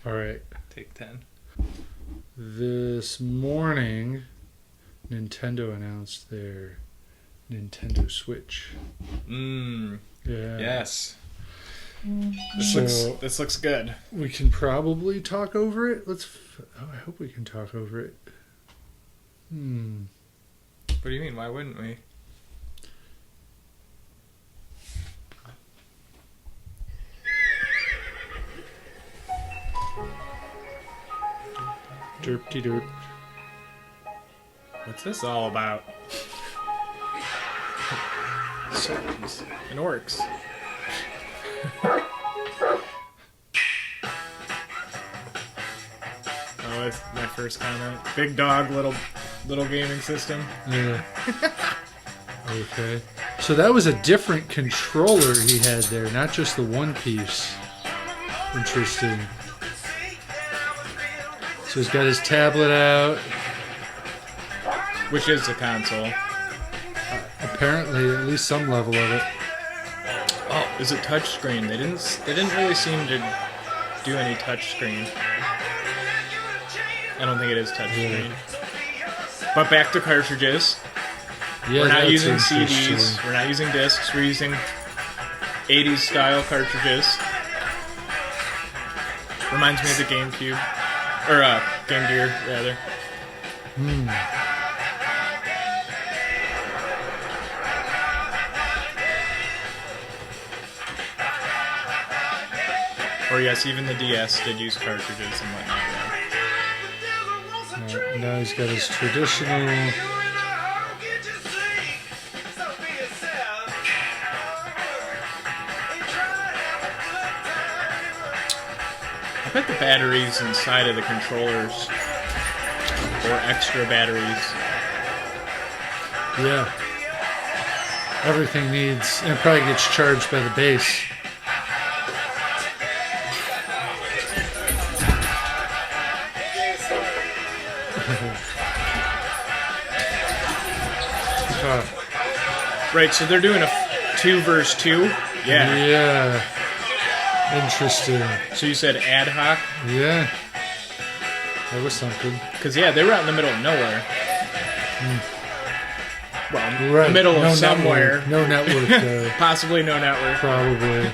All right. Take 10. This morning, Nintendo announced their Nintendo Switch. Yeah. Yes. This looks good. We can probably talk over it. I hope we can talk over it. What do you mean? Why wouldn't we? Derp-de-derp. What's this all about? Seconds. It works. Oh, that's my first comment. Big dog, little gaming system. Yeah. Okay. So that was a different controller he had there, not just the one piece. Interesting. So he's got his tablet out. Which is the console. Apparently, at least some level of it. Oh, is it touchscreen? They didn't really seem to do any touchscreen. I don't think it is touchscreen. Yeah. But back to cartridges. Yeah, we're not using CDs. We're not using discs. We're using 80s style cartridges. Reminds me of the GameCube. Or Game Gear, rather. Or yes, even the DS did use cartridges and whatnot. Right, now he's got his traditional... I bet the batteries inside of the controllers, or extra batteries. Yeah. Everything needs... And it probably gets charged by the base. Right, so they're doing a 2 versus 2? Yeah. Yeah. Interesting. So you said ad hoc? Yeah. That was something. Because, yeah, they were out in the middle of nowhere. Well, right. The middle of somewhere. No network, though. Possibly no network. Probably.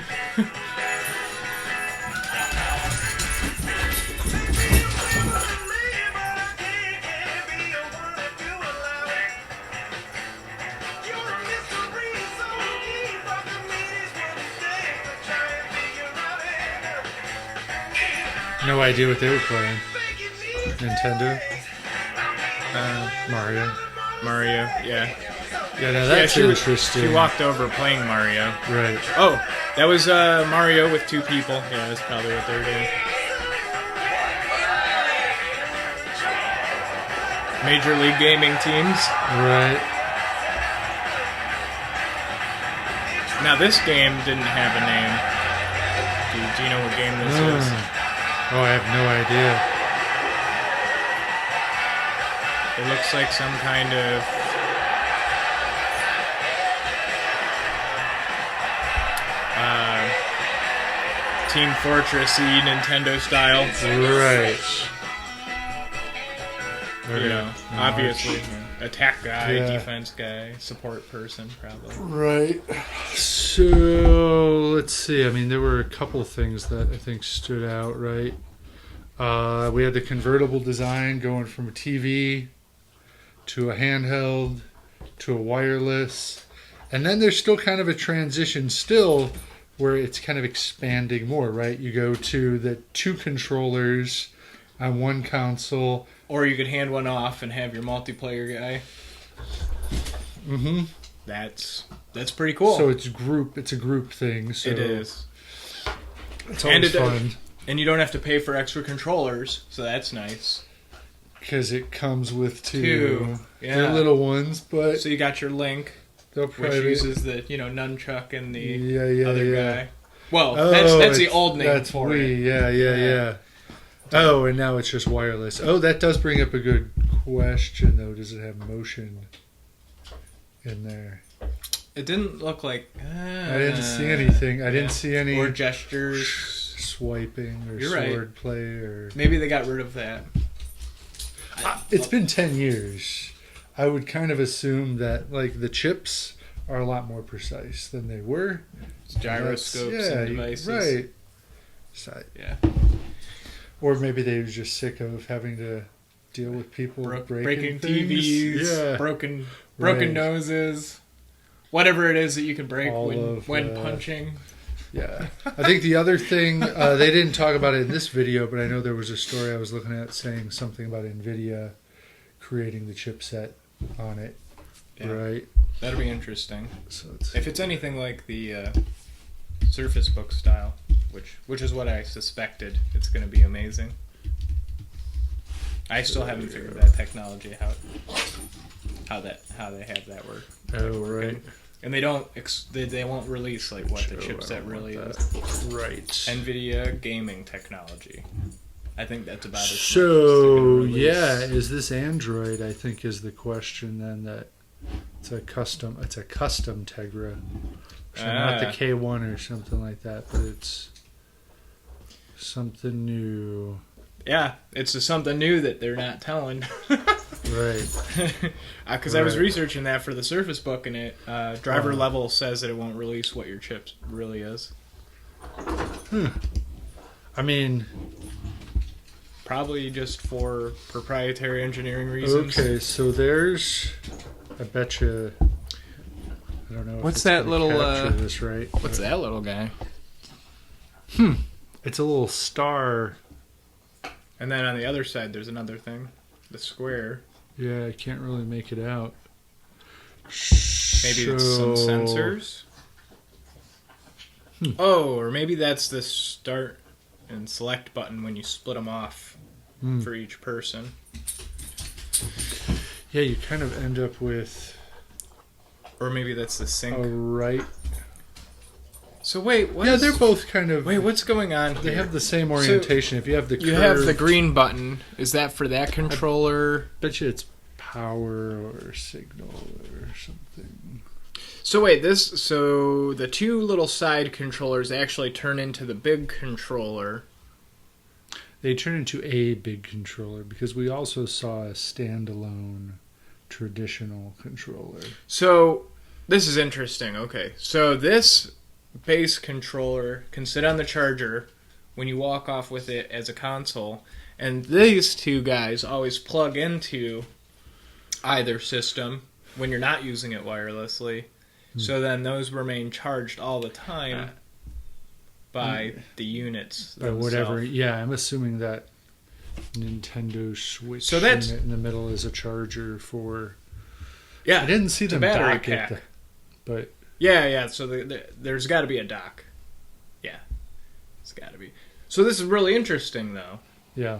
No idea what they were playing. Nintendo? Mario, yeah. Yeah, now that's interesting. She walked over playing Mario. Right. Oh, that was Mario with 2 people. Yeah, that's probably what they were doing. Major League Gaming teams. Right. Now, this game didn't have a name. Do you know what game this is? Oh, I have no idea. It looks like some kind of... Team Fortress-y, Nintendo style. Right. You know, obviously. Attack guy, defense guy, support person, probably. Right. So, let's see. I mean, there were a couple things that I think stood out, right? We had the convertible design going from a TV to a handheld to a wireless. And then there's still kind of a transition still where it's kind of expanding more, right? You go to the 2 controllers on one console. Or you could hand one off and have your multiplayer guy. Mm-hmm. That's pretty cool. So it's a group thing. So it is. It's always fun. And you don't have to pay for extra controllers, so that's nice. Because it comes with 2. Yeah. They're little ones, but... So you got your Link, which uses the, nunchuck and the other guy. Well, that's the old name for it. Yeah. Oh, and now it's just wireless. Oh, that does bring up a good question, though. Does it have motion in there? It didn't look like... I didn't see anything. I didn't see any... Or gestures. swiping or You're sword right. play or maybe they got rid of that. it's been 10 years. I would kind of assume that like the chips are a lot more precise than they were. It's gyroscopes and devices. Right. So, yeah. Or maybe they were just sick of having to deal with people breaking TVs, broken noses, whatever it is that you can break when punching. Yeah. I think the other thing, they didn't talk about it in this video, but I know there was a story I was looking at saying something about NVIDIA creating the chipset on it. Yeah. Right? That'll be interesting. So if it's anything like the Surface Book style, which is what I suspected, it's going to be amazing. I still haven't figured that technology out, how they have that work. Oh, right. And they won't release like what the chipset really is. Right. NVIDIA gaming technology. I think that's about it. So yeah, is this Android? I think is the question. Then that it's a custom Tegra, so not the K1 or something like that, but it's something new. Yeah, it's something new that they're not telling. Right. Because I was researching that for the Surface Book, and it driver level says that it won't release what your chip really is. I mean, probably just for proprietary engineering reasons. Okay, so there's, I bet you, I don't know. What's that little? This right? What's that little guy? It's a little star. And then on the other side, there's another thing, the square. Yeah, I can't really make it out. Maybe it's some sensors. Oh, or maybe that's the start and select button when you split them off for each person. Yeah, you kind of end up with... Or maybe that's the sync. Oh, right. So wait, what? Yeah, they're both kind of... Wait, what's going on here? They have the same orientation. So if you have the curved... You have the green button. Is that for that controller? I bet you it's power or signal or something. So wait, so the two little side controllers actually turn into the big controller. They turn into a big controller because we also saw a standalone traditional controller. So this is interesting. Okay, so this base controller can sit on the charger when you walk off with it as a console, and these two guys always plug into either system when you're not using it wirelessly. So then those remain charged all the time by the units themselves. Whatever. Yeah, I'm assuming that Nintendo Switch in the middle is a charger for... Yeah, I didn't see the battery pack. But... Yeah, so there's got to be a dock. Yeah, it's got to be. So this is really interesting, though. Yeah.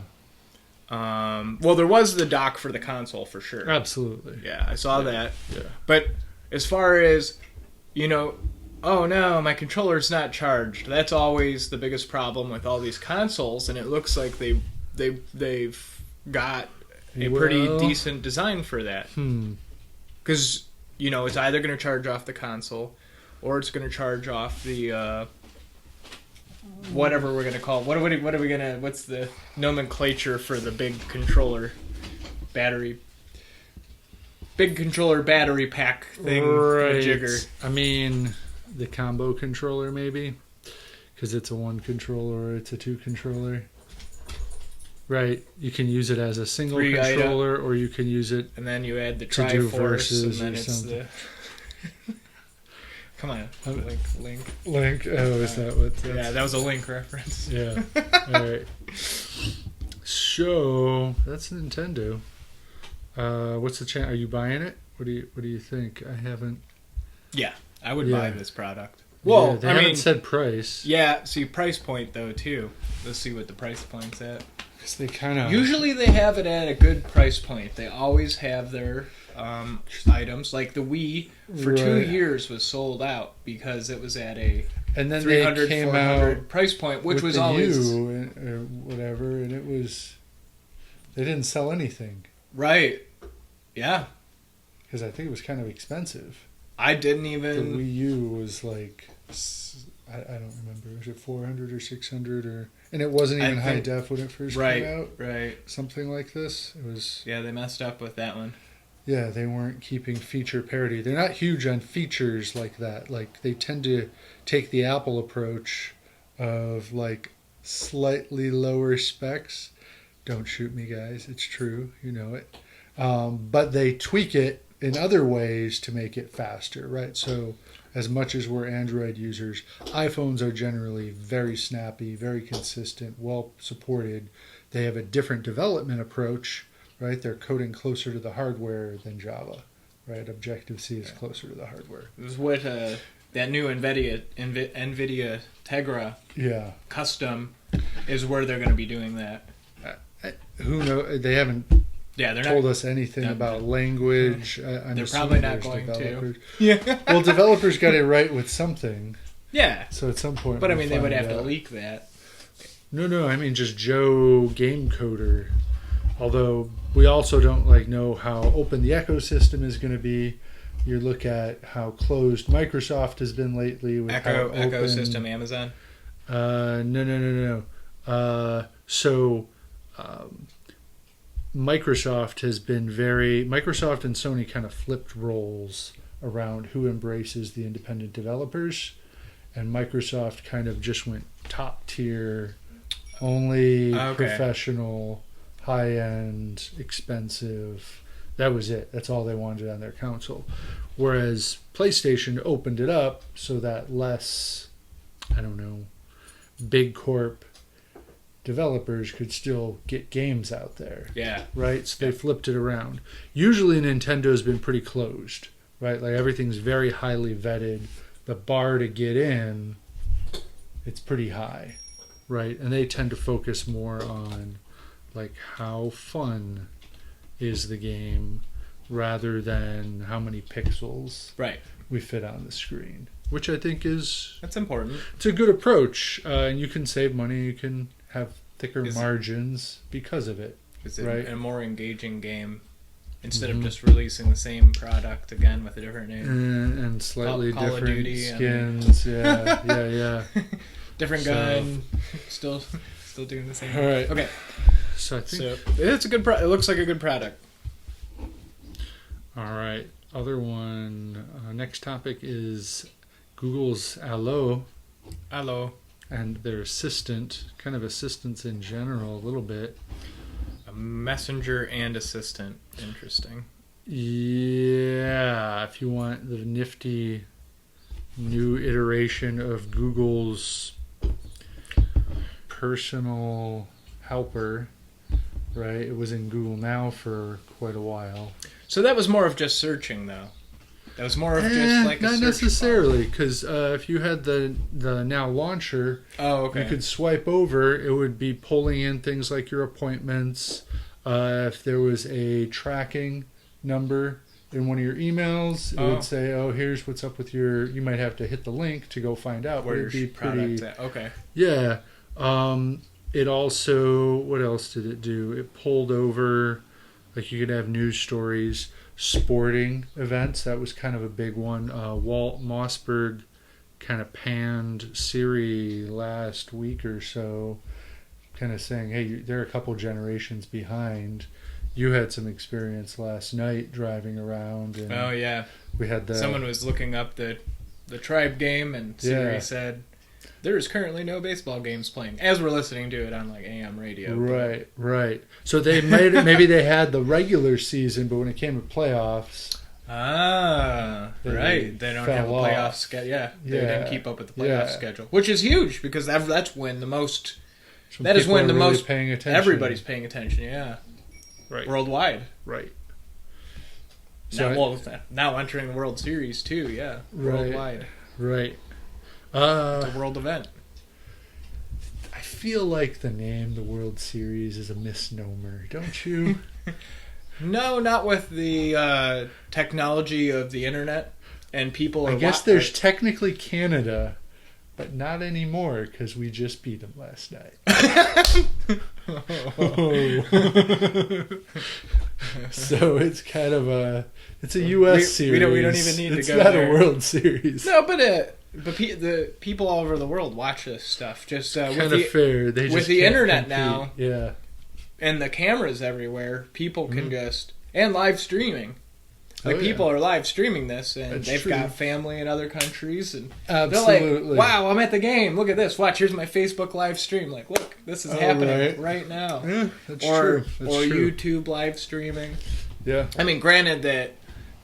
Well, there was the dock for the console, for sure. Absolutely. Yeah, I saw that. Yeah. But as far as, oh no, my controller's not charged. That's always the biggest problem with all these consoles, and it looks like they've got a pretty decent design for that. Because, it's either going to charge off the console, or it's going to charge off the... whatever we're gonna call it. What's the nomenclature for the big controller battery pack thing? Right. Jigger. I mean, the combo controller maybe, because it's a one controller or it's a two controller. Right. You can use it as a single controller, or you can use it, and then you add the Triforce, and then it's something. the. Come on, Link. Link. Oh, is that what? Yeah, that was a Link reference. Yeah. All right. So that's Nintendo. What's the chance? Are you buying it? What do you think? I haven't. Yeah, I would buy this product. Well, they haven't said price. Yeah, see price point though too. Let's see what the price point's at. Because they kind of usually they have it at a good price point. They always have their items, like the Wii for 2 years was sold out because it was at a and then 300, they came 400 out price point, which with was the always U or whatever, and it was they didn't sell anything. Right. Yeah. Because I think it was kind of expensive. I didn't even. The Wii U was like I don't remember. Was it 400 or 600 or? And it wasn't even high def when it first came out. Right. Something like this. It was. Yeah, they messed up with that one. Yeah, they weren't keeping feature parity. They're not huge on features like that. Like they tend to take the Apple approach of like slightly lower specs. Don't shoot me, guys. It's true. You know it. But they tweak it in other ways to make it faster, right? So as much as we're Android users, iPhones are generally very snappy, very consistent, well supported. They have a different development approach, right? They're coding closer to the hardware than Java, right? Objective-C is closer to the hardware. This is what that new NVIDIA Tegra custom is where they're going to be doing that. Who knows? They haven't told us anything about language. They're probably not going to. Yeah. Well, developers got it right with something. Yeah. So at some point, but I mean, they would have to leak that. No. I mean, just Joe Game Coder. Although we also don't know how open the ecosystem is going to be. You look at how closed Microsoft has been lately with ecosystem Amazon. No. Microsoft and Sony kind of flipped roles around who embraces the independent developers, and Microsoft kind of just went top tier, only professional, high end, expensive. That was it. That's all they wanted on their console. Whereas PlayStation opened it up so that less, big corp developers could still get games out there. Yeah. Right? So they flipped it around. Usually Nintendo's been pretty closed, right? Like everything's very highly vetted. The bar to get in, it's pretty high, right? And they tend to focus more on like how fun is the game rather than how many pixels we fit on the screen, which I think that's important. It's a good approach, and you can save money. You can have thicker margins because of it. It's a more engaging game instead of just releasing the same product again with a different name and slightly Call different of Duty skins. Yeah. Different gun, still doing the same. All right. Okay. So I think it's a good. It looks like a good product. All right. Other one. Next topic is Google's Allo. And their assistant, kind of assistants in general, a little bit. A messenger and assistant. Interesting. Yeah, if you want the nifty new iteration of Google's personal helper, right? It was in Google Now for quite a while. So that was more of just searching, though. That was more of just like a not search necessarily, because if you had the Now launcher, you could swipe over. It would be pulling in things like your appointments. If there was a tracking number in one of your emails, it would say, "Oh, here's what's up with your." You might have to hit the link to go find out. Where your product's at. Okay. Yeah. It also, what else did it do? It pulled over, like you could have news stories. Sporting events, that was kind of a big one. Walt Mossberg kind of panned Siri last week or so, kind of saying, hey, they're a couple generations behind. You had some experience last night driving around. And we had someone was looking up the Tribe game, and Siri said, there is currently no baseball games playing, as we're listening to it on like AM radio. Right. So they maybe they had the regular season, but when it came to playoffs, they don't have a playoff schedule. Yeah, they didn't keep up with the playoff schedule, which is huge because that's when the most. That is when the most paying attention. Everybody's paying attention. Yeah, right. Worldwide. Right. So now entering the World Series too. Yeah, worldwide. Right. It's a world event. I feel like the name the World Series is a misnomer, don't you? No, not with the technology of the internet and people. I guess there's technically Canada, but not anymore because we just beat them last night. So it's kind of it's a U.S. series. We don't even need to go there. It's not there. a World Series. No, but But the people all over the world watch this stuff. Just kind of fair. They just with the can't internet compete. now, Yeah, and the cameras everywhere, people can just and live streaming. Like, Oh, yeah. people are live streaming this, and That's they've true. got family in other countries, and absolutely. they're like, "Wow, I'm at the game. Look at this. Watch, here's my Facebook live stream. Like, look, this is happening right now." Yeah, that's or true. That's or true. YouTube live streaming. Yeah. I mean, granted that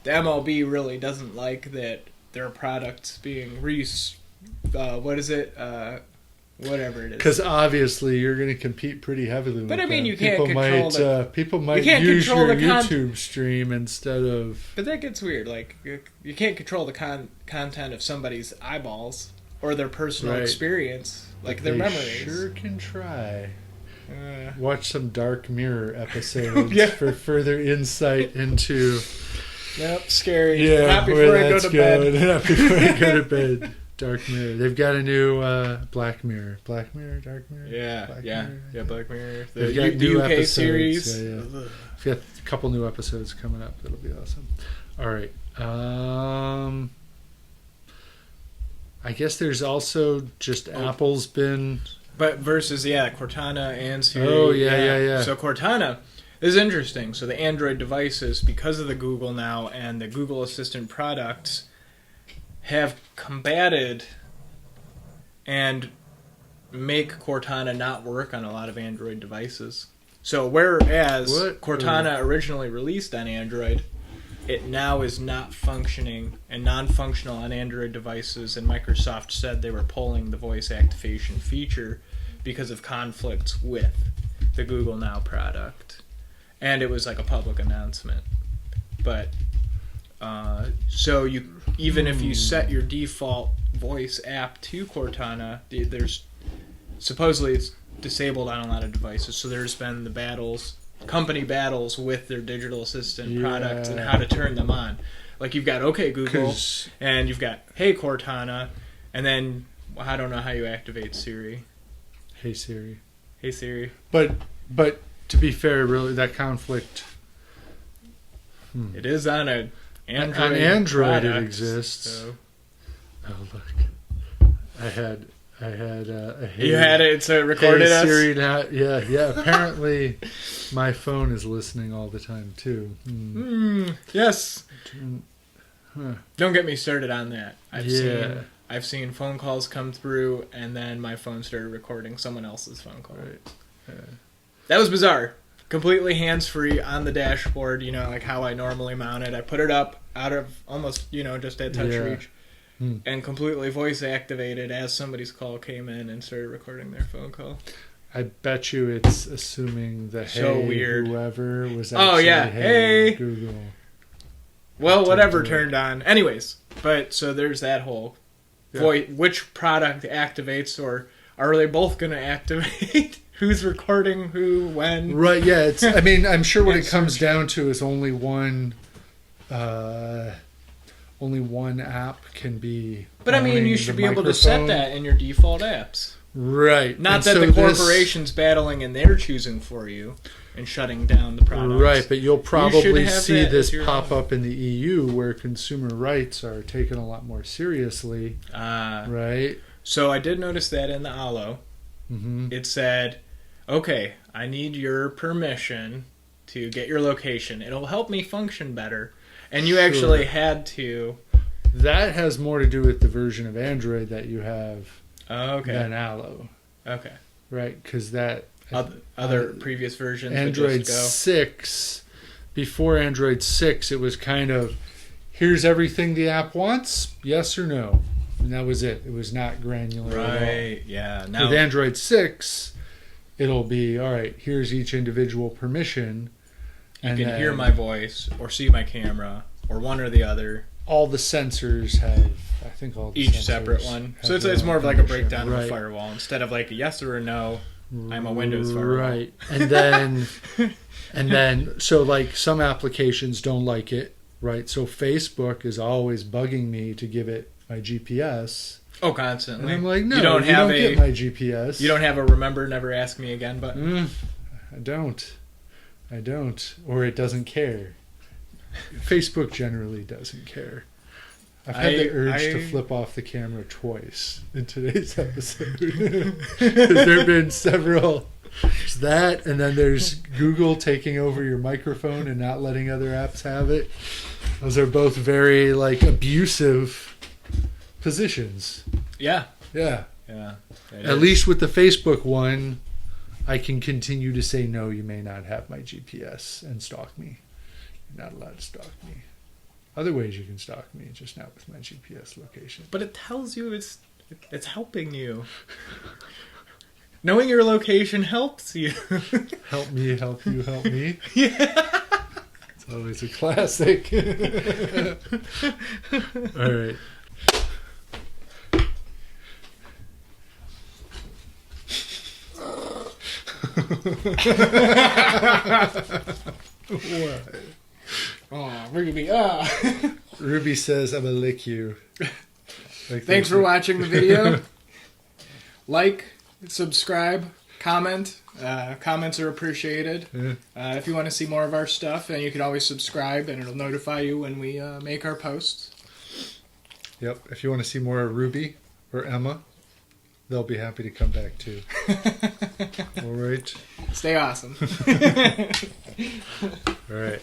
the MLB really doesn't like that their products being what is it? Whatever it is. Because obviously you're going to compete pretty heavily with But I mean, them. you can't control people might can't use control your the YouTube stream instead of... But that gets weird. Like, you can't control the content of somebody's eyeballs or their personal Right. experience, like But their they memories. sure can try. Uh, Watch some Dark Mirror episodes Yeah. for further insight into... Yep, scary. Yeah, Not where before I go that's to bed. going. Not before I go to bed. Dark Mirror. They've got a new Black Mirror. Black Mirror? Dark Mirror? Yeah, Black yeah, Mirror? yeah. Black Mirror. The They've got new UK episodes. series. Yeah, yeah. We've got a couple new episodes coming up. That'll be awesome. All right. I guess there's also just Apple's been... But versus Cortana and Siri. Oh, yeah. So Cortana is interesting. So the Android devices, because of the Google Now and the Google Assistant products, have combated and make Cortana not work on a lot of Android devices. So whereas Cortana originally released on Android, it now is not functioning and non-functional on Android devices, and Microsoft said they were pulling the voice activation feature because of conflicts with the Google Now product. And it was like a public announcement. But so you even if you set your default voice app to Cortana, there's supposedly it's disabled on a lot of devices. So there's been the company battles with their digital assistant products and how to turn them on. Like, you've got OK Google and you've got Hey Cortana, and then I don't know how you activate Siri. Hey Siri. Hey Siri. But to be fair, really, that conflict... It is on a Android. On Android product, it exists. So. Oh, look. I had a Hey... You had it, so it recorded us? Siri now. Yeah. Apparently, my phone is listening all the time, too. Yes. Huh. Don't get me started on that. I've seen phone calls come through, and then my phone started recording someone else's phone call. Right. That was bizarre. Completely hands-free on the dashboard, like how I normally mount it. I put it up out of almost, just at touch reach, and completely voice-activated as somebody's call came in and started recording their phone call. I bet you it's assuming the So weird. Whoever was actually Hey Google. Well, whatever turned on. Anyways, but so there's that whole which product activates, or are they both going to activate? Who's recording who, when? Right, yeah. I'm sure what it comes down to is only one app can be... But you should be able to set that in your default apps. Right. Not that the corporation's battling and they're choosing for you and shutting down the products. Right, but you'll probably see this pop own. up in the EU where consumer rights are taken a lot more seriously. Right? So I did notice that in the Allo. Mm-hmm. It said, okay, I need your permission to get your location. It'll help me function better. And you actually had to... That has more to do with the version of Android that you have than Allo. Okay. Right, because that... Other previous versions Android 6, before Android 6, it was kind of, here's everything the app wants, yes or no. And that was it. It was not granular at all. Right, yeah. Now, with Android 6, it'll be, all right, here's each individual permission. You can hear my voice or see my camera or one or the other. All the sensors have, I think all the each sensors separate one. So it's more of like a breakdown of a firewall instead of like a yes or a no. I'm a Windows firewall. Right. And then so like some applications don't like it, right? So Facebook is always bugging me to give it my GPS. Oh, constantly. And I'm like, no, you don't get my GPS. You don't have a remember, never ask me again button? I don't. Or it doesn't care. Facebook generally doesn't care. I've had the urge to flip off the camera twice in today's episode. There have been several. There's that, and then there's Google taking over your microphone and not letting other apps have it. Those are both very, like, abusive positions. Yeah. Yeah. Yeah. At least with the Facebook one, I can continue to say, no, you may not have my GPS and stalk me. You're not allowed to stalk me. Other ways you can stalk me, just not with my GPS location. But it tells you it's helping you. Knowing your location helps you. Help me, help you, help me. Yeah. It's always a classic. All right. What? Oh, Ruby. Ruby says, I'm going to lick you. Like, Thanks for watching the video. Like, subscribe, comment. Comments are appreciated. Yeah. If you want to see more of our stuff, then you can always subscribe, and it'll notify you when we make our posts. Yep. If you want to see more of Ruby or Emma, they'll be happy to come back too. All right. Stay awesome. All right.